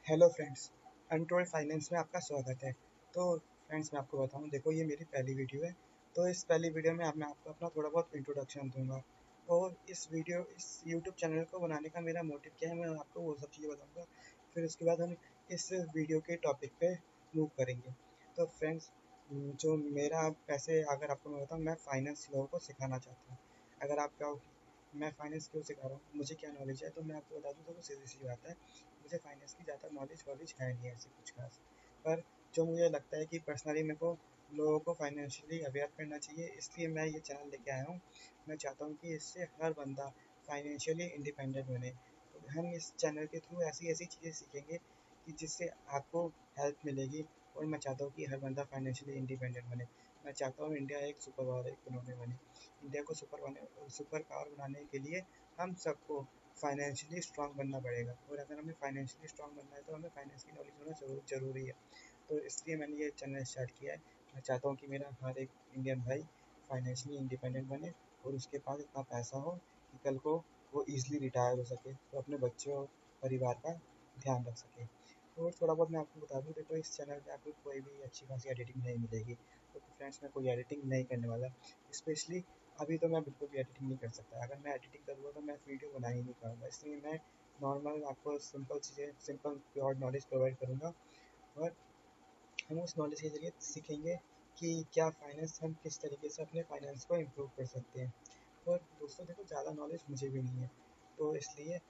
Hello friends, untold finance में आपका स्वागत है। तो फ्रेंड्स, मैं आपको बताऊं, देखो ये मेरी पहली वीडियो है। तो इस पहली वीडियो में मैं आपको अपना थोड़ा बहुत इंट्रोडक्शन दूंगा और इस यूट्यूब चैनल को बनाने का मेरा मोटिव क्या है, मैं आपको वो सब चीज़ें बताऊंगा। फिर उसके बाद हम इस वीडियो के टॉपिक पे मूव करेंगे। तो फ्रेंड्स, जो मेरा पैसे अगर आपको मैं बताऊँ, मैं फाइनेंस लोगों को सिखाना चाहता हूँ। अगर आप कहो कि मैं फाइनेंस क्यों सिखा रहा हूँ, मुझे क्या नॉलेज है, तो मैं आपको बता दूँ, तो सीधी सी बात है, मुझे फाइनेंस की ज़्यादा नॉलेज वॉलेज है नहीं ऐसे कुछ खास। पर जो मुझे लगता है कि पर्सनली मेरे को लोगों को फाइनेंशियली अवेयर करना चाहिए, इसलिए मैं ये चैनल लेके आया हूँ। मैं चाहता हूँ कि इससे हर बंदा फाइनेंशियली इंडिपेंडेंट बने। तो हम इस चैनल के थ्रू ऐसी ऐसी चीज़ें सीखेंगे कि जिससे आपको हेल्प मिलेगी। और मैं चाहता हूँ कि हर बंदा फाइनेंशियली इंडिपेंडेंट बने। मैं चाहता हूँ इंडिया एक सुपर पावर इकोनॉमी बने। इंडिया को सुपर पावर बनाने के लिए हम सबको फाइनेंशियली स्ट्रांग बनना पड़ेगा। और अगर हमें फाइनेंशियली स्ट्रांग बनना है तो हमें फाइनेंस की नॉलेज होना ज़रूरी है। तो इसलिए मैंने ये चैनल स्टार्ट किया है। मैं चाहता हूँ कि मेरा हर एक इंडियन भाई फाइनेंशियली इंडिपेंडेंट बने और उसके पास इतना पैसा हो कि कल को वो ईज़िली रिटायर हो सके, तो अपने बच्चों और परिवार का ध्यान रख सके। और थोड़ा बहुत मैं आपको बता दूँ, देखो इस चैनल पे आपको कोई भी अच्छी खासी एडिटिंग नहीं मिलेगी। तो फ्रेंड्स, मैं कोई एडिटिंग नहीं करने वाला। स्पेशली अभी तो मैं बिल्कुल भी एडिटिंग नहीं कर सकता। अगर मैं एडिटिंग करूँगा तो मैं वीडियो बना ही नहीं पाऊँगा। इसलिए मैं नॉर्मल आपको सिंपल चीज़ें, सिंपल प्योर नॉलेज प्रोवाइड करूँगा। और हम उस नॉलेज के ज़रिए सीखेंगे कि क्या फाइनेंस, हम किस तरीके से अपने फाइनेंस को इम्प्रूव कर सकते हैं। और दोस्तों देखो, ज़्यादा नॉलेज मुझे भी नहीं है, तो इसलिए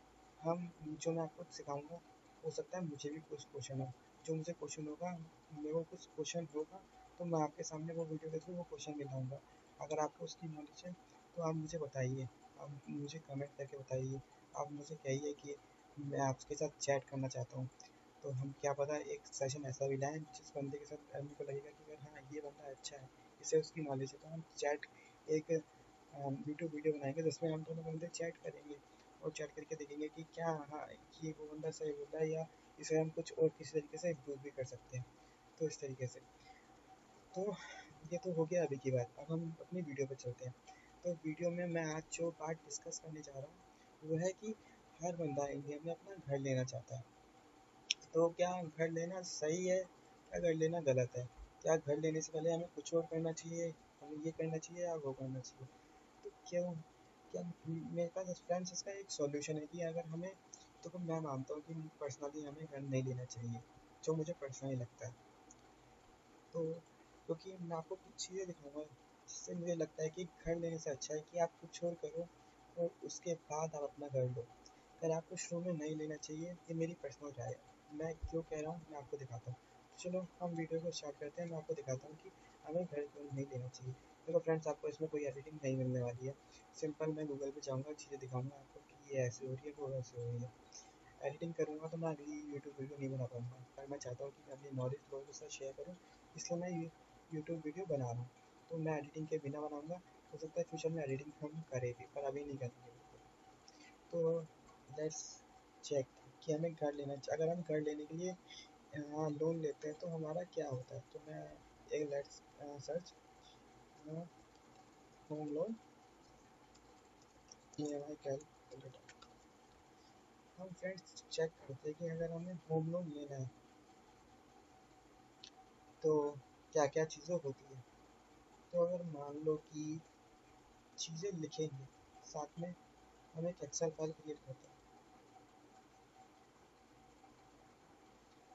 हम जो मैं आपको सिखाऊंगा, हो सकता है मुझे भी कुछ क्वेश्चन हो। जो मुझे क्वेश्चन होगा, मेरे को कुछ क्वेश्चन होगा, तो मैं आपके सामने वो वीडियो के थ्रू वो क्वेश्चन मिलाऊंगा। अगर आपको उसकी नॉलेज है तो आप मुझे बताइए, आप मुझे कमेंट करके बताइए। आप मुझे कहिए कि मैं आपके साथ चैट करना चाहता हूँ। तो हम क्या पता एक सेशन ऐसा भी लाएँ जिस बंदे के साथ मेरे को लगेगा कि यार हाँ, ये बंदा अच्छा है, इसे उसकी नॉलेज है, तो हम चैट एक यूट्यूब वीडियो बनाएंगे जिसमें हम दोनों बंदे चैट करेंगे और चैट करके देखेंगे कि क्या, हाँ, ये वो बंदा सही बोल रहा है या इसे हम कुछ और किसी तरीके से इम्प्रूव भी कर सकते हैं। तो इस तरीके से, तो ये तो हो गया अभी की बात। अब हम अपनी वीडियो पर चलते हैं। तो वीडियो में मैं आज जो पार्ट डिस्कस करने जा रहा हूँ वो है कि हर बंदा इंडिया में अपना घर लेना चाहता है। तो क्या घर लेना सही है, क्या घर लेना गलत है? क्या घर लेने से पहले हमें कुछ और करना चाहिए, हमें ये करना चाहिए या वो करना चाहिए? तो क्यों, क्या मेरे पास फ्रेंड्स इसका एक सॉल्यूशन है कि अगर हमें, तो मैं मानता हूँ कि पर्सनली हमें घर नहीं लेना चाहिए, जो मुझे पर्सनली लगता है। तो क्योंकि मैं आपको कुछ चीज़ें दिखाऊंगा जिससे मुझे लगता है कि घर लेने से अच्छा है कि आप कुछ और करो और उसके बाद आप अपना घर लो। अगर आपको शुरू में नहीं लेना चाहिए, ये मेरी पर्सनल राय है। मैं क्यों कह रहा हूँ मैं आपको दिखाता हूँ। तो चलो हम वीडियो को स्टार्ट करते हैं। मैं आपको दिखाता हूँ कि हमें घर क्यों नहीं लेना चाहिए। देखो फ्रेंड्स, आपको इसमें कोई एडिटिंग नहीं मिलने वाली है। सिंपल मैं गूगल पे जाऊँगा, चीज़ें दिखाऊंगा आपको कि ये ऐसे हो रही है, वो ऐसे हो रही है। एडिटिंग करूँगा तो मैं अगली यूट्यूब वीडियो नहीं बना पाऊँगा, पर मैं चाहता हूँ कि मैं अपनी नॉलेज लोगों के साथ शेयर करूँ, इसलिए मैं यूट्यूब वीडियो बना रहा हूँ। तो मैं एडिटिंग के बिना बनाऊँगा। हो सकता है फ्यूचर में एडिटिंग हम करें भी, पर अभी नहीं करेंगे बिल्कुल। तो लेट्स चेक कि हमें घर लेना चाहिए। अगर हम घर लेने के लिए लोन लेते हैं तो हमारा क्या होता है। तो मैं एक let's search home loan EMI calculator. हम फ्रेंड्स चेक करते हैं कि अगर हमें होम लोन लेना है तो क्या क्या चीज़ें होती है। तो अगर मान लो कि चीज़ें लिखेंगे, साथ में हम एक एक्सेल फाइल क्रिएट करते हैं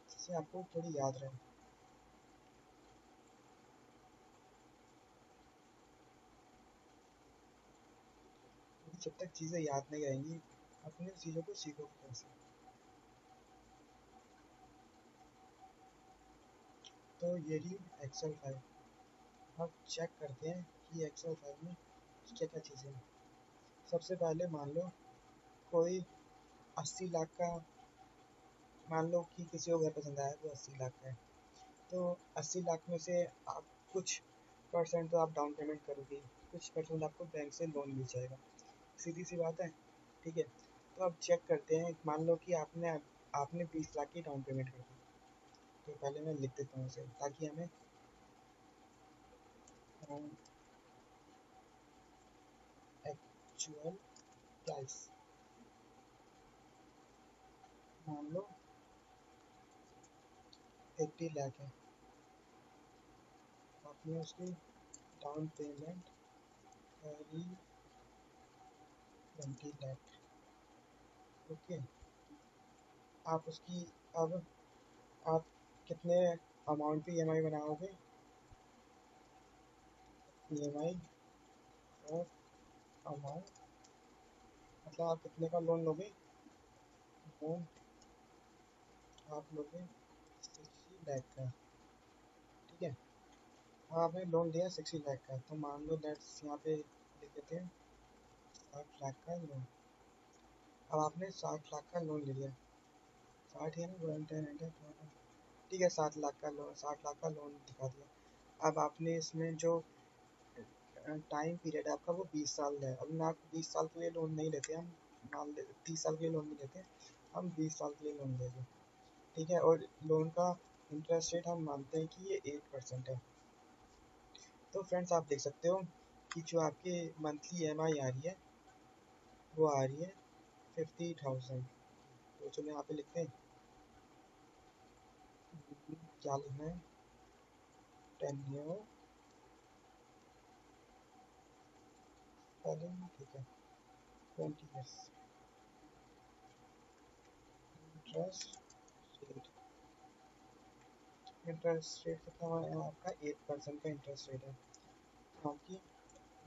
जिससे आपको थोड़ी याद रहे। क्योंकि जब तक चीज़ें याद नहीं रहेंगी, अपनी चीज़ों को सीखोगे कैसे। तो ये रही एक्सेल फाइल। अब चेक करते हैं कि एक्सेल फाइल में क्या क्या चीज़ें हैं। सबसे पहले मान लो कोई 80 लाख का, मान लो कि किसी को घर पसंद आया तो 80 लाख का है। तो 80 लाख में से आप कुछ परसेंट तो आप डाउन पेमेंट करोगे, कुछ परसेंट आपको बैंक से लोन मिल जाएगा। सीधी सी बात है, ठीक है। तो अब चेक करते हैं, मान लो कि आपने आपने 20 लाख की डाउन पेमेंट कर दी। तो पहले मैं लिख देता हूँ उसे ताकि हमें एक्चुअल प्राइस, मान लो 80 लाख है, आपने उसकी डाउन पेमेंट करी 20 लाख। ओके, आप उसकी अब आप कितने अमाउंट की ईएमआई बनाओगे? ईएमआई और अमाउंट मतलब आप कितने का लोन लोगे? लोन आप लोगे 60 लाख का। ठीक है, हाँ आपने लोन लिया 60 लाख का, तो मान लो लेट्स यहाँ पे लिख देते हैं 60 लाख का लोन। अब आपने 60 लाख का लोन ले लिया, 60 है ना, 10 ठीक है, 7 लाख का लोन, 60 लाख का लोन दिखा दिया। अब आपने इसमें जो टाइम पीरियड है आपका वो 20 साल है। अब मैं आपको 20 साल के लिए लोन नहीं लेते हम, मान ले 30 साल के लिए लोन नहीं लेते, हम 20 साल के लिए लोन लेंगे। ठीक है, और लोन का इंटरेस्ट रेट हम मानते हैं कि ये 8% है। तो फ्रेंड्स आप देख सकते हो कि जो आपकी मंथली ईएमआई आ रही है वो आ रही है 50,000। तो चलो यहाँ पे लिखते हैं, क्या लिखना है, टेन्योर ठीक है, 20 years, interest rate, interest rate कितना है आपका? 8% का इंटरेस्ट रेट है। आपकी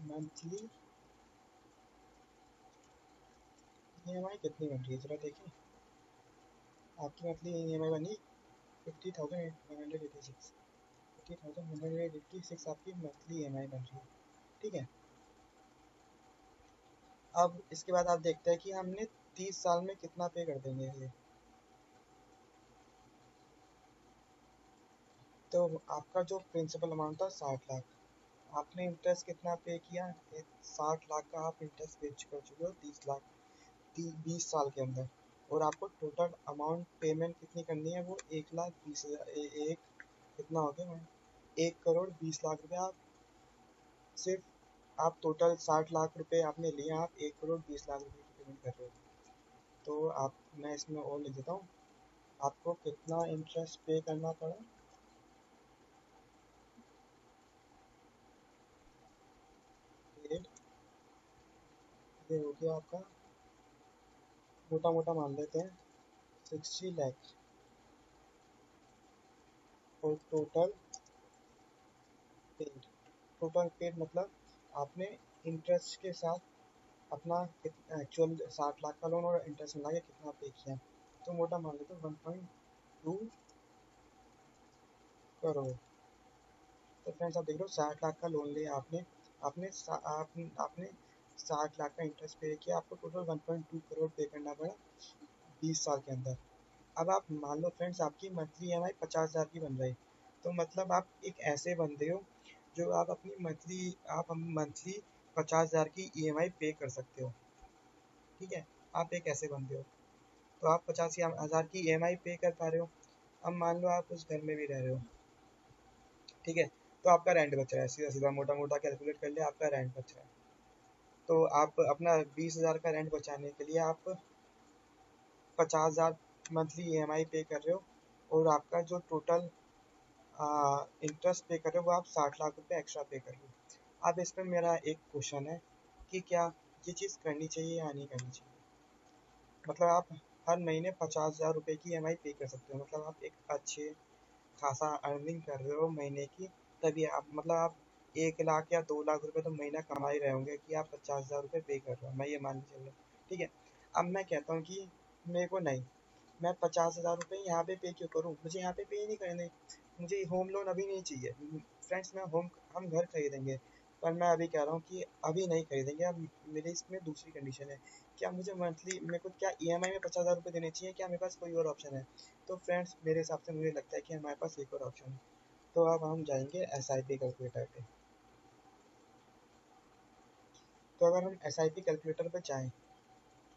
मंथली ईएमआई कितनी बन रही है जरा देखिए। आपकी मंथली ईएमआई बनी 50,186, 50,186 आपकी मंथली ईएमआई बन रही है। ठीक है, अब इसके बाद आप देखते हैं कि हमने 30 साल में कितना पे कर देंगे ये। तो आपका जो प्रिंसिपल अमाउंट था 60 लाख, आपने इंटरेस्ट कितना पे किया? 60 लाख का आप इंटरेस्ट पे कर चुके हो 30 लाख 20 साल के अंदर। और आपको टोटल अमाउंट पेमेंट कितनी करनी है? वो 1,20,000, एक कितना हो गया, 1,20,00,000 रुपये। आप सिर्फ आप टोटल 60 लाख रुपए आपने लिए, आप 1,20,00,000 रुपये की पेमेंट कर रहे हो। तो आप, मैं इसमें और लिख देता हूँ, आपको कितना इंटरेस्ट पे करना पड़ा? ये ये हो गया आपका, मोटा मोटा मान लेते हैं 60 लाख, और पेड टोटल पेड मतलब आपने इंटरेस्ट के साथ अपना एक्चुअल 60 लाख का लोन और इंटरेस्ट मिला के कितना पे किया, तो मोटा मान लेते 1.2 करोड़। तो फ्रेंड्स आप देख लो 60 लाख का लोन लिया आपने, आपने 60 लाख का इंटरेस्ट पे किया, आपको टोटल 1.2 करोड़ पे करना पड़ा 20 साल के अंदर। अब आप मान लो फ्रेंड्स आपकी मंथली ईएमआई 50,000 की बन रही, तो मतलब आप एक ऐसे बंदे हो जो आप मंथली 50,000 की ईएमआई पे कर सकते हो। ठीक है, आप एक ऐसे बंदे हो, तो आप 50,000 की ईएमआई पे कर पा रहे हो। अब मान लो आप उस घर में भी रह रहे हो, ठीक है, तो आपका रेंट बच रहा है, सीधा सीधा मोटा मोटा कैलकुलेट कर लिया, आपका रेंट बच रहा है। तो आप अपना 20,000 का रेंट बचाने के लिए आप 50,000 मंथली ईएमआई पे कर रहे हो, और आपका जो टोटल इंटरेस्ट पे कर रहे हो वो आप 60 लाख रुपए एक्स्ट्रा पे कर रहे हो। अब इस पर मेरा एक क्वेश्चन है कि क्या ये चीज़ करनी चाहिए या नहीं करनी चाहिए? मतलब आप हर महीने 50,000 रुपये की ईएमआई पे कर सकते हो, मतलब आप एक अच्छे खासा अर्निंग कर रहे हो महीने की, तभी आप, मतलब आप 1 लाख या 2 लाख रुपए तो महीना कमा ही रहे होंगे कि आप 50,000 रुपये पे कर रहे हो, मैं ये मान के चल रहा हूँ। ठीक है, अब मैं कहता हूँ कि मेरे को नहीं, मैं 50,000 रुपये यहाँ पे क्यों करूँ, मुझे यहाँ पे नहीं करने, मुझे होम लोन अभी नहीं चाहिए। फ्रेंड्स मैं होम हम घर खरीदेंगे, पर मैं अभी कह रहा हूँ कि अभी नहीं खरीदेंगे। अब मेरे इसमें दूसरी कंडीशन है, क्या मुझे मंथली मेरे को क्या ईएमआई में 50,000 रुपये देने चाहिए, क्या मेरे पास कोई और ऑप्शन है? तो फ्रेंड्स मेरे हिसाब से मुझे लगता है कि हमारे पास एक और ऑप्शन है। तो अब हम जाएंगे एस आई पी कैलकुलेटर पे। तो अगर हम एस आई पी कैलकुलेटर पे जाएँ,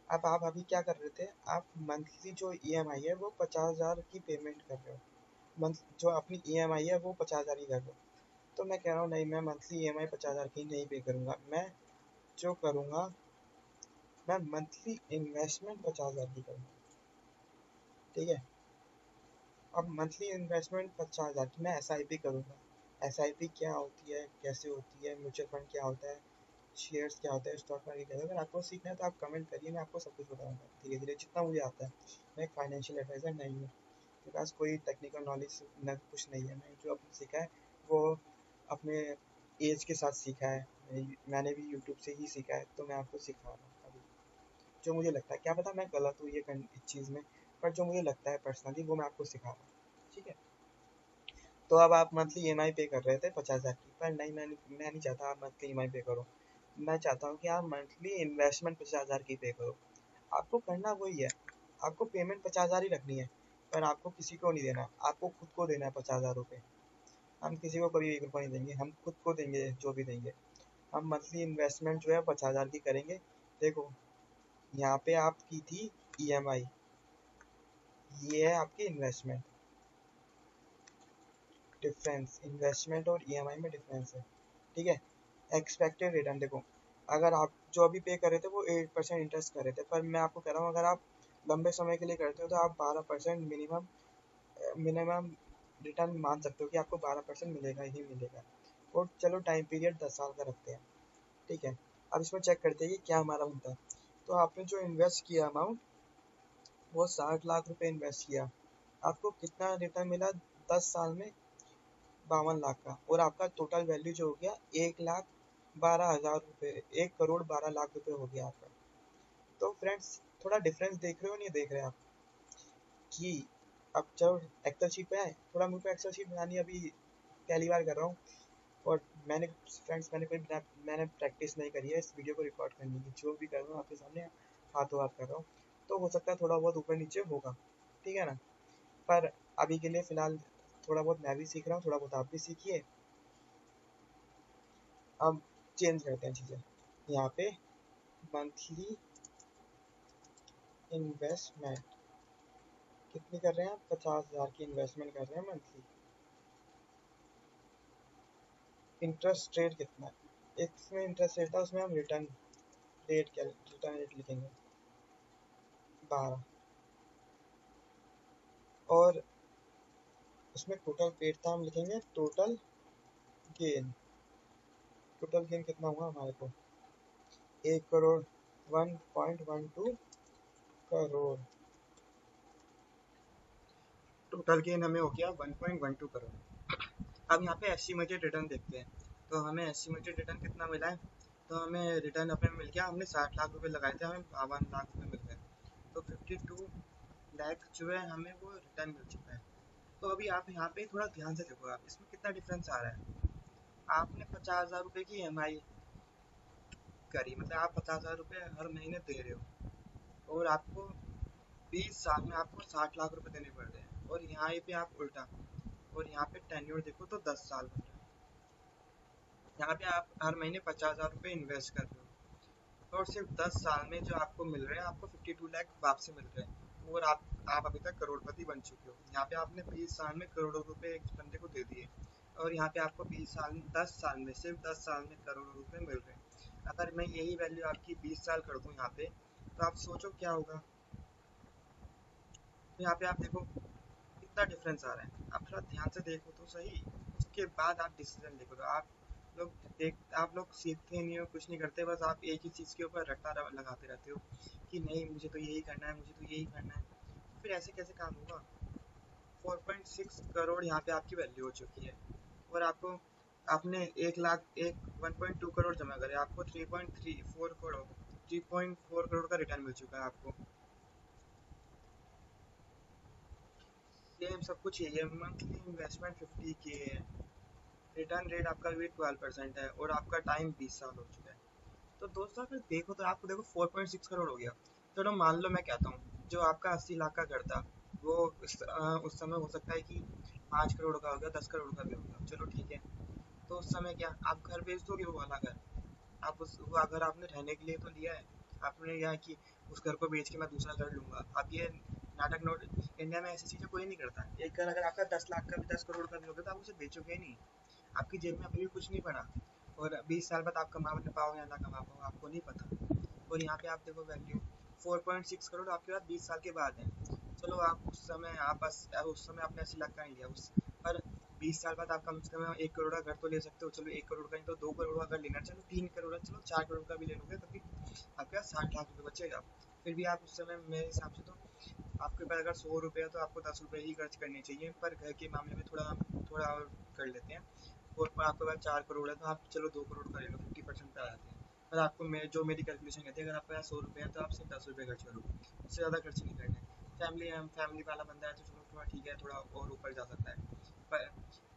अब आप अभी क्या कर रहे थे, आप मंथली जो ईएमआई है वो 50,000 की पेमेंट कर रहे हो, मंथ जो अपनी ईएमआई है वो 50,000 की कर रहे हो। तो मैं कह रहा हूँ नहीं, मैं मंथली ईएमआई 50,000 की नहीं पे करूँगा, मैं जो करूँगा, मैं मंथली इन्वेस्टमेंट 50,000 की करूँगा। ठीक है, अब मंथली इन्वेस्टमेंट 50,000 की मैं SIP करूँगा। SIP क्या होती है, कैसे होती है, म्यूचुअल फंड क्या होता है, शेयर्स क्या होता है, स्टॉक मार्केट क्या होता है, अगर आपको सीखना है तो आप कमेंट करिए, मैं आपको सब कुछ बताऊँगा धीरे धीरे जितना मुझे आता है। मैं एक फाइनेंशियल एडवाइज़र नहीं हूँ, मेरे पास कोई टेक्निकल नॉलेज न कुछ नहीं है। मैंने जो अपने सीखा है वो अपने एज के साथ सीखा है। मैंने भी यूट्यूब से ही सीखा है, तो मैं आपको सिखा रहा हूँ अभी जो मुझे लगता है। क्या पता मैं गलत हूँ ये इस चीज़ में, पर जो मुझे लगता है पर्सनली वो मैं आपको सिखा रहा हूँ, ठीक है। तो अब आप मंथली EMI पे कर रहे थे 50,000 की, पर नहीं, मैं नहीं चाहता आप मंथली EMI पे करो। मैं चाहता हूँ कि आप मंथली इन्वेस्टमेंट 50,000 की पे करो। आपको करना वही है, आपको पेमेंट 50,000 ही रखनी है, पर आपको किसी को नहीं देना, आपको खुद को देना है 50,000 रुपये। हम किसी को कभी 1 रुपया नहीं देंगे, हम खुद को देंगे जो भी देंगे। हम मंथली इन्वेस्टमेंट जो है 50,000 की करेंगे। देखो यहाँ पे आपकी थी EMI, ये है आपकी इन्वेस्टमेंट। डिफरेंस इन्वेस्टमेंट और EMI में डिफरेंस है, ठीक है। एक्सपेक्टेड रिटर्न देखो, अगर आप जो अभी पे कर रहे थे वो 8% इंटरेस्ट कर रहे थे, पर मैं आपको कह रहा हूँ अगर आप लंबे समय के लिए करते हो तो आप 12% मिनिमम मिनिमम रिटर्न मान सकते हो कि आपको 12% मिलेगा ही मिलेगा। और चलो टाइम पीरियड 10 साल का रखते हैं, ठीक है। अब इसमें चेक करते हैं कि क्या हमारा बनता है। तो आपने जो इन्वेस्ट किया अमाउंट वो 60 लाख रुपए इन्वेस्ट किया, आपको कितना रिटर्न मिला 10 साल में? 52 लाख का। और आपका टोटल वैल्यू जो हो गया 1,12,000 रुपये, 1,12,00,000 रुपये हो गया आपका। तो फ्रेंड्स थोड़ा डिफरेंस देख रहे हो नहीं देख रहे आप कि अब चलो एक्सेल शीट पे आए, थोड़ा मुझे एक्सेल शीट बनानी अभी पहली बार कर रहा हूँ। और मैंने फ्रेंड्स मैंने प्रैक्टिस नहीं करी है इस वीडियो को रिकॉर्ड करने की, जो भी कर रहा हूँ आपके सामने हाथों हाथ कर रहा हूँ। तो हो सकता है थोड़ा बहुत ऊपर नीचे होगा, ठीक है ना। पर अभी के लिए फ़िलहाल थोड़ा बहुत मैं भी सीख रहा हूँ, थोड़ा बहुत आप भी सीखिए। अब चेंज करते हैं चीज़ें, यहाँ पे मंथली इन्वेस्टमेंट कितनी कर रहे हैं आप? 50,000 की इन्वेस्टमेंट कर रहे हैं मंथली। इंटरेस्ट रेट कितना है? इसमें इंटरेस्ट रेट था, उसमें हम रिटर्न रेट लिखेंगे 12। और उसमें टोटल पेड था, हम लिखेंगे टोटल गेन। टोटल गेन कितना हुआ हमारे को? 1 करोड़, 1.12 करोड़। टोटल गेन हमें हो गया 1.12 करोड़। अब यहाँ पे एस्टिमेटेड रिटर्न देखते हैं, तो हमें एस्टिमेटेड रिटर्न कितना मिला है? तो हमें रिटर्न अपने मिल गया, हमने 60 लाख रुपए लगाए थे, हमें 52 लाख रुपए मिल गए। तो 52 लाख जो है हमें वो रिटर्न मिल चुका है। तो अभी आप यहाँ पे थोड़ा ध्यान से देखो, आप इसमें कितना डिफरेंस आ रहा है। आपने 50,000 रुपये की EMI करी, मतलब आप 50,000 रुपये हर महीने दे रहे हो, और आपको 20 साल में आपको 60 लाख रुपए देने पड़ रहे हैं। और यहाँ पे आप उल्टा, और यहाँ पे टेन्योर देखो तो 10 साल बन रहा है। यहाँ पे आप हर महीने 50,000 रुपये इन्वेस्ट कर रहे हो, और सिर्फ 10 साल में जो आपको मिल रहे हैं, आपको 52 लाख वापसी मिल रहे हैं, और आप अभी तक करोड़पति बन चुके हो। यहाँ पे आपने 20 साल में करोड़ों रुपए एक बंदे को दे दिए, और यहाँ पे आपको 10 साल में, सिर्फ 10 साल में करोड़ों रुपए मिल रहे हैं। अगर मैं यही वैल्यू आपकी 20 साल कर दूँ यहाँ पे, तो आप सोचो क्या होगा। तो यहाँ पे आप देखो कितना डिफरेंस आ रहा है। आप थोड़ा ध्यान से देखो तो सही, उसके बाद आप डिसीजन ले करो। आप लोग सीखते नहीं हो, कुछ नहीं करते, बस आप एक ही चीज़ के ऊपर रट्टा लगाते रहते हो कि नहीं मुझे तो यही करना है, मुझे तो यही करना है। तो फिर ऐसे कैसे काम होगा? 4.6 करोड़ यहाँ पे आपकी वैल्यू हो चुकी है, और आपने 1 1.2 करोड़ जमा करे, आपको 3.4 का रिटर्न मिल चुका है आपको। सेम सब कुछ यही है, मंथली इन्वेस्टमेंट 50K है, रिटर्न रेट आपका भी 12% है, और आपका टाइम 20 साल हो चुका है। तो दोस्तों अगर देखो तो आपको देखो 4.6 करोड़ हो गया। चलो मान लो मैं कहता हूँ जो आपका 80 लाख का घर था वो उस समय हो सकता है कि 5 करोड़ का हो गया, 10 करोड़ का भी होगा, चलो ठीक है। तो उस समय क्या आप घर बेच दोगे? वो वाला घर आप वो घर आपने रहने के लिए तो लिया है, आपने यह कि उस घर को बेच के मैं दूसरा घर लूंगा। अब ये नाटक नोट, इंडिया में ऐसी चीज़ें कोई नहीं करता। एक घर अगर आपका 10 लाख का भी, 10 करोड़ का भी होगा, तो आप उसे बेचोगे ही नहीं। आपकी जेब में अभी भी कुछ नहीं पड़ा, और 20 साल बाद आप कमा पाओ या ना कमा पाओ आपको नहीं पता। और यहाँ पे आप देखो वैल्यू 4.6 करोड़ आपके पास 20 साल के बाद है। चलो आप उस समय आपने 80 लाख का नहीं लिया उस पर 20 साल बाद आप कम से कम 1 करोड़ का घर तो ले सकते हो। चलो 1 करोड़ का नहीं तो 2 करोड़ का घर लेना, चलो 3 करोड़ का, चलो 4 करोड़ का भी ले लोगे तो भी आपके पास 60 लाख रुपये बचेगा। फिर भी आप उस समय मेरे हिसाब से तो आपके पास अगर 100 रुपये है तो आपको 10 रुपये ही खर्च करने चाहिए। पर घर के मामले में थोड़ा थोड़ा और कर लेते हैं। और आपके पास 4 करोड़ है तो आप चलो 2 करोड़ का ले लो, 50% पे आ जाते हैं। पर आपको मेरी कैलकुलेशन कहती है अगर आपके पास 100 रुपये है तो आप सिर्फ 10 रुपये खर्च करो, उससे ज़्यादा खर्च नहीं करने। फैमिली वाला बंदा है तो चलो थोड़ा ठीक है, थोड़ा और ऊपर जा सकता है। पर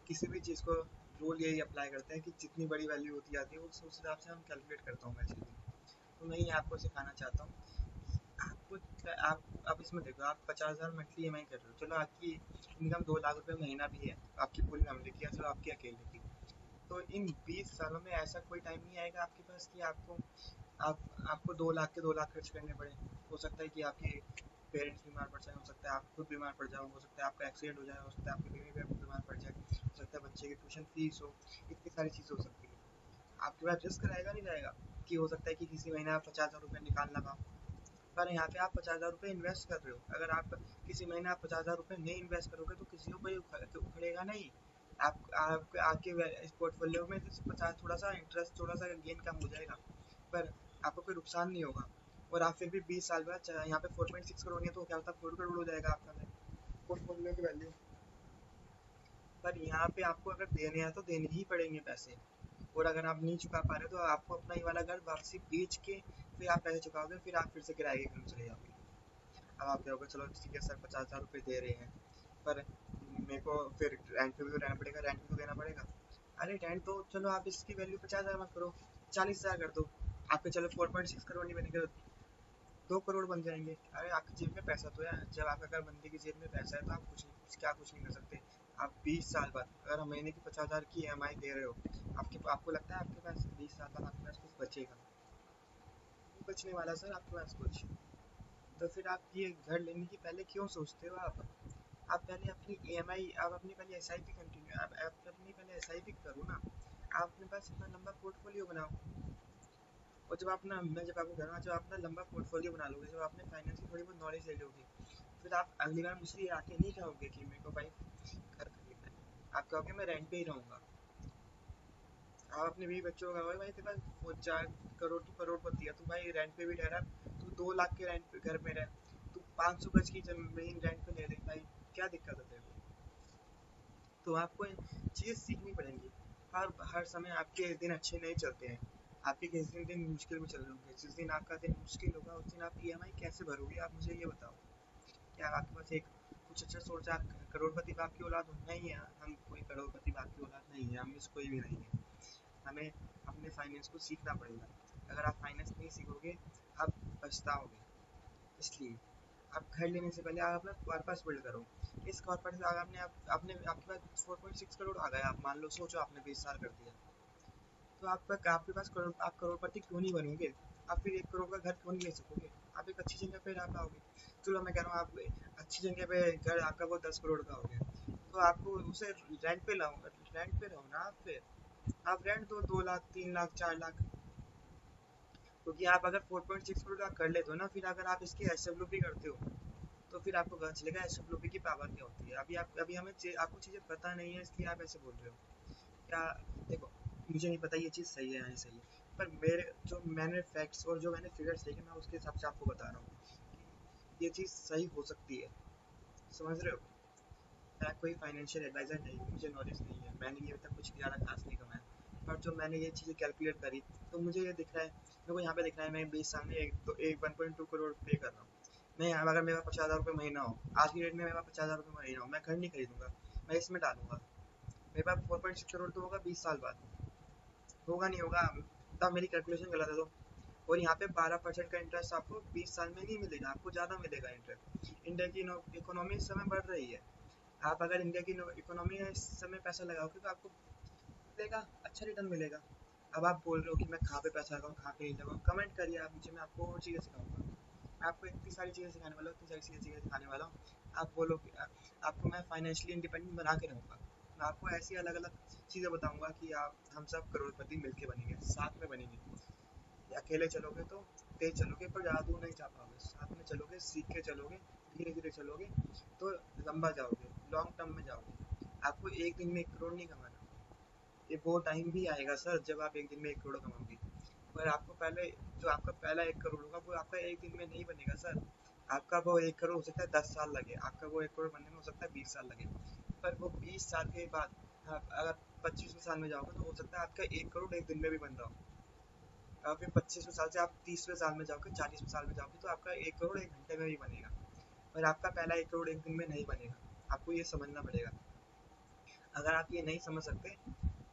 किसी भी चीज़ को रूल यही अप्लाई करते हैं कि जितनी बड़ी वैल्यू होती जाती है उस हिसाब से हम कैलकुलेट करता हूँ मैं चीज़ें। तो मैं ये आपको सिखाना चाहता हूँ। आपको आप इसमें देखो, आप 50,000 मंथली EMI कर रहे हो, चलो आपकी इनकम 2 लाख रुपये महीना भी है आपकी पूरी फैमिली की, या चलो आपकी अकेले की। तो इन 20 सालों में ऐसा कोई टाइम नहीं आएगा आपके पास कि आपको 2 लाख के 2 लाख खर्च करने पड़े। हो सकता है कि आपके पेरेंट्स बीमार पड़ जाए, हो सकता है आप खुद बीमार पड़ जाओ, हो सकता है आपका एक्सीडेंट हो जाए, हो सकता है आपकी बीवी भी बीमार पड़ जाए, हो सकता है बच्चे की ट्यूशन फीस हो, इतनी सारी चीज़ें हो सकती है। आपके पास रिस्क रहेगा नहीं रहेगा कि हो सकता है कि किसी महीने आप 50,000 रुपये निकालना पाओ। पर यहाँ पे आप 50,000 रुपये इन्वेस्ट कर रहे हो, अगर आप किसी महीने आप 50,000 रुपये नहीं इन्वेस्ट करोगे तो किसी को कोई उखड़ेगा नहीं। आपके इस पोर्टफोलियो में तो 50 थोड़ा सा इंटरेस्ट, थोड़ा सा गेन कम हो जाएगा, पर आपको कोई नुकसान नहीं होगा। और आप फिर भी 20 साल बाद यहाँ पे 4.6 करोड़ है तो क्या होता है 4 करोड़ हो जाएगा आपका पोर्टफोलियो की वैल्यू। पर यहाँ पे आपको अगर देने हैं तो देने ही पड़ेंगे पैसे। और अगर आप नहीं चुका पा रहे तो आपको अपना ये वाला घर वापसी बेच के फिर आप पैसे चुकाओगे, फिर आप फिर से किराए के घर में चले जाओगे। अब आप कहोगे चलो ठीक है सर 50,000 रुपये दे रहे हैं, पर मेरे को फिर रेंट पे भी तो रहना पड़ेगा, रेंट भी तो देना पड़ेगा। अरे रेंट तो चलो आप इसकी वैल्यू 50,000 मत करो, 40,000 कर दो, आपके चलो 4.6 करोड़ नहीं बनेंगे, 2 करोड़ बन जाएंगे। अरे आपकी जेब में पैसा तो है, जब आपका अगर बंदे की जेब में पैसा है तो आप कुछ नहीं कर सकते। आप 20 साल बाद अगर महीने की 50,000 की EMI दे रहे हो, आपको लगता है आपके पास 20 साल बाद आपके पास कुछ बचेगा? नहीं बचने वाला सर आपके पास कुछ। तो फिर आप ये घर लेने की पहले क्यों सोचते हो? आप पहले अपनी EMI, आप अपनी पहले SIP कंटिन्यू, आप अपनी पहले SIP करो ना। आप अपने पास इतना लंबा पोर्टफोलियो बनाओ। और जब आपको घर में जब अपना लंबा पोर्टफोलियो बना लोगे, जब आपने फाइनेंस की थोड़ी बहुत नॉलेज ले लोगे, फिर आप अगली बार मुझसे आके नहीं कहोगे कि मेरे को भाई घर खरीदना है, आप कहोगे मैं रेंट पे ही रहूँगा। आप अपने बीवी बच्चों का भाई तेरे पास 4 करोड़ की करोड़पति है, तू भाई रेंट पे भी रह रहा, तू 2 लाख के रेंट पे घर में रह, तू 500 गज की जमीन रेंट पे ले ले भाई, क्या दिक्कत है तेरे को? तो आपको चीज़ सीखनी पड़ेंगी। हर समय आपके दिन अच्छे नहीं चलते हैं, आपके किसी दिन मुश्किल में चल रहे होंगे। जिस दिन आपका दिन मुश्किल होगा उस दिन आप EMI कैसे भरोगे? आप मुझे ये बताओ। क्या आपके पास एक कुछ अच्छा सोच, आप करोड़पति बाप की औलाद हो? नहीं है, हम कोई करोड़पति बाप की औलाद नहीं है, हम में से कोई भी नहीं है। हमें अपने फाइनेंस को सीखना पड़ेगा। अगर आप फाइनेंस नहीं सीखोगे आप पछताओगे। इसलिए आप घर लेने से पहले आप अपना कॉर्पस बिल्ड करो। इस कॉर्पस अगर आपने आपके पास 4.6 करोड़ आ गया, आप मान लो, सोचो आपने 20 साल कर दिया, तो आपके पास आप करोड़पति क्यों नहीं बनोगे? आप फिर 1 करोड़ का घर क्यों नहीं ले सकोगे? आप एक अच्छी जगह पे रह पाओगे। चलो मैं कह रहा हूँ आप अच्छी जगह पे घर आपका वो 10 करोड़ का हो गया, तो आपको उसे रेंट पे लाओ, रेंट पे रहो ना। आप फिर आप रेंट दो 2 लाख 3 लाख 4 लाख, क्योंकि आप अगर 4.6 करोड़ का कर लेते हो ना, फिर अगर आप इसकी SWP करते हो तो फिर आपको पता चलेगा SWP की पावर क्या होती है। अभी आपको चीज़ें पता नहीं है इसलिए आप ऐसे बोल रहे हो। क्या देखो, मुझे नहीं पता ये चीज़ सही है या नहीं सही है, पर मैंने फैक्ट्स और जो मैंने फिगर्स देखे मैं उसके हिसाब से आपको बता रहा हूँ कि ये चीज़ सही हो सकती है। समझ रहे हो? मैं कोई फाइनेंशियल एडवाइज़र नहीं हूँ, मुझे नॉलेज नहीं है, मैंने ये अभी तक कुछ ज़्यादा खास नहीं कमाया, पर जो मैंने ये चीज़ें कैलकुलेट करी तो मुझे ये दिख रहा है, मेरे को यहाँ पे दिख रहा है मैं 20 साल में एक 1.2 करोड़ पे कर रहा हूँ। मैं यहाँ अगर मेरा 50,000 रुपये महीना हो, आज की डेट में मेरा 50,000 रुपये महीना हो, मैं घर नहीं खरीदूंगा, मैं इसमें डालूंगा। मेरे पास 4.6 करोड़ तो होगा 20 साल बाद, होगा नहीं होगा? तब मेरी कैलकुलेशन गलत है तो। और यहाँ पे 12% का इंटरेस्ट आपको 20 साल में नहीं मिलेगा, आपको ज़्यादा मिलेगा इंटरेस्ट। इंडिया की इकोनॉमी इस समय बढ़ रही है, आप अगर इंडिया की इकोनॉमी में इस समय पैसा लगाओगे तो आपको मिलेगा, अच्छा रिटर्न मिलेगा। अब आप बोल रहे हो कि मैं कहाँ पे पैसा लगाऊँ, कहाँ पे नहीं लगाऊँ, कमेंट करिए आप मुझे, मैं आपको और चीज़ें सिखाऊंगा। मैं आपको इतनी सारी चीज़ें सिखाने वाला हूँ, इतनी सारी चीज़ें सिखाने वाला हूँ। आप बोलोगे, आपको मैं फाइनेंशियली इंडिपेंडेंट बना के रहूँगा। मैं आपको ऐसी अलग अलग चीज़ें बताऊँगा कि आप हम सब करोड़पति मिलके बनेंगे, साथ में बनेंगे। अकेले चलोगे तो तेज चलोगे पर ज़्यादा दूर नहीं जा पाओगे, साथ में चलोगे, सीख के चलोगे, धीरे धीरे चलोगे तो लंबा जाओगे, लॉन्ग टर्म में जाओगे। आपको एक दिन में 1 करोड़ नहीं कमाना। ये वो टाइम भी आएगा सर जब आप एक दिन में 1 करोड़ कमाओगे, पर आपको पहले जो आपका पहला 1 करोड़ होगा वो आपका एक दिन में नहीं बनेगा सर। आपका वो 1 करोड़ हो सकता है 10 साल लगे, आपका वो 1 करोड़ बनने में हो सकता है 20 साल लगे, पर वो 20 साल के बाद आप अगर 25वें साल में जाओगे तो हो सकता है आपका 1 करोड़ एक दिन में भी बन रहा हो। और फिर 25वें साल से आप 30वें साल में जाओगे, 40वें साल में जाओगे तो आपका 1 करोड़ 1 घंटे में भी बनेगा, पर आपका पहला 1 करोड़ एक दिन में नहीं बनेगा। आपको ये समझना पड़ेगा। अगर आप ये नहीं समझ सकते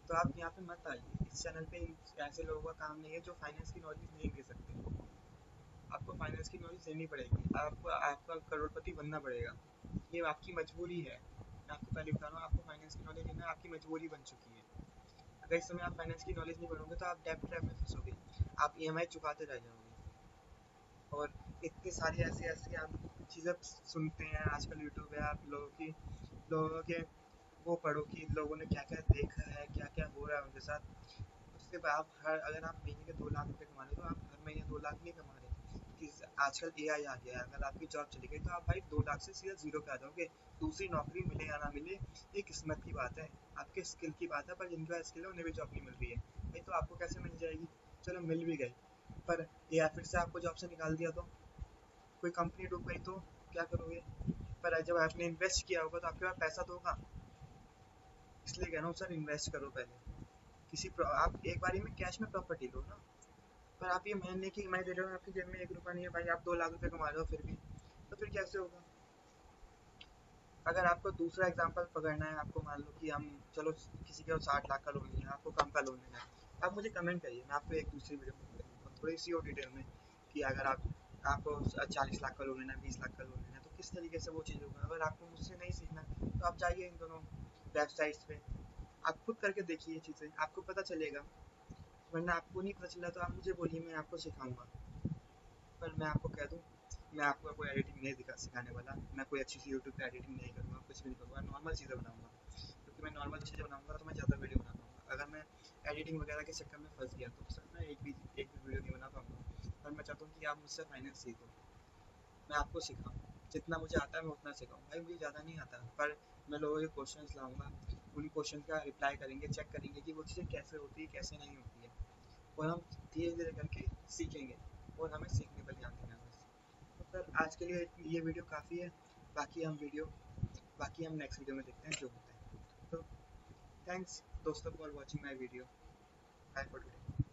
तो आप यहाँ पे मत आइए। इस चैनल पे ऐसे लोगों का काम नहीं है जो फाइनेंस की नॉलेज नहीं दे सकते। आपको फाइनेंस की नॉलेज देनी पड़ेगी, आपको आपका करोड़पति बनना पड़ेगा, ये आपकी मजबूरी है। मैं आपको पहले बता रहा हूँ, आपको फाइनेंस की नॉलेज लेना आपकी मजबूरी बन चुकी है। अगर इस समय आप फाइनेंस की नॉलेज नहीं बनोगे तो आप डेब्ट ट्रैप में फंसोगे, आप ईएमआई चुकाते रह जाओगे। और इतनी सारी ऐसी ऐसी आप चीज़ें सुनते हैं आजकल यूट्यूब पे, आप लोगों के वो पढ़ो कि लोगों ने क्या क्या देखा है, क्या क्या हो रहा है उनके साथ। उसके बाद आप हर अगर आप महीने के 2 लाख रुपए कमा रहे हो तो आप हर महीने 2 लाख नहीं कमा रहे कि आजकल एआई आ गया है। अगर आपकी जॉब चली गई तो आप भाई 2 लाख से सीधा जीरो पे आ जाओगे। दूसरी नौकरी मिले या ना मिले ये किस्मत की बात है, आपके स्किल की बात है, पर जिनके पास स्किल है उन्हें भी जॉब नहीं मिल रही है भाई, तो आपको कैसे मिल जाएगी। चलो मिल भी गई, पर एआई फिर से आपको जॉब से निकाल दिया तो कोई कंपनी डूब गई तो क्या करोगे। पर जब आपने इन्वेस्ट किया होगा तो आपके पास पैसा तो होगा। इसलिए कह रहा हूँ सर, इन्वेस्ट करो पहले। आप एक बारी में कैश में प्रॉपर्टी लो ना। पर आप ये महीने की ईएमआई दे रहे हो, आपकी जेब में 1 रुपया नहीं है भाई, आप 2 लाख रुपए कमा रहे हो फिर भी, तो फिर कैसे होगा। अगर आपको दूसरा एग्जांपल पकड़ना है, आपको मान लो कि हम चलो किसी के 60 लाख का लोन लिया, आपको कम का लोन लेना है, आप मुझे कमेंट करिए, मैं आपको एक दूसरी वीडियो में बताऊंगा थोड़ी सी और डिटेल में कि अगर आपको 40 लाख का लोन लेना है, 20 लाख का लोन लेना है, तो किस तरीके से वो चीज़ होगा। अगर आपको मुझसे नहीं सीखना तो आप जाइए इन दोनों वेबसाइट्स पे, आप खुद करके देखिए ये चीज़ें, आपको पता चलेगा। वरना आपको नहीं पता चला तो आप मुझे बोलिए, मैं आपको सिखाऊंगा। पर मैं आपको कह दूँ, मैं आपको कोई एडिटिंग नहीं सिखाने वाला, मैं कोई अच्छी सी यूट्यूब पे एडिटिंग नहीं करूँगा, कुछ भी नहीं करूँगा, नॉर्मल चीज़ें बनाऊँगा। क्योंकि मैं नॉर्मल चीज़ें बनाऊँगा तो मैं ज़्यादा वीडियो बना पाऊँगा। अगर मैं एडिटिंग वगैरह के चक्कर में फंस गया तो सर मैं एक भी वीडियो नहीं बना पाऊँगा। पर मैं चाहता हूँ कि आप मुझसे फाइनेंस सीखो, मैं आपको सिखाऊँ, जितना मुझे आता है मैं उतना सिखाऊँ। भाई मुझे ज़्यादा नहीं आता, पर मैं लोगों के क्वेश्चंस लाऊँगा, उन क्वेश्चन का रिप्लाई करेंगे, चेक करेंगे कि वो चीज़ें कैसे होती है कैसे नहीं होती है, और हम धीरे धीरे करके सीखेंगे, और हमें सीखने पर ध्यान देना है बस। तो सर आज के लिए ये वीडियो काफ़ी है, बाकी हम नेक्स्ट वीडियो में देखते हैं जो होता है। तो थैंक्स दोस्तों for watching my video. Bye for today.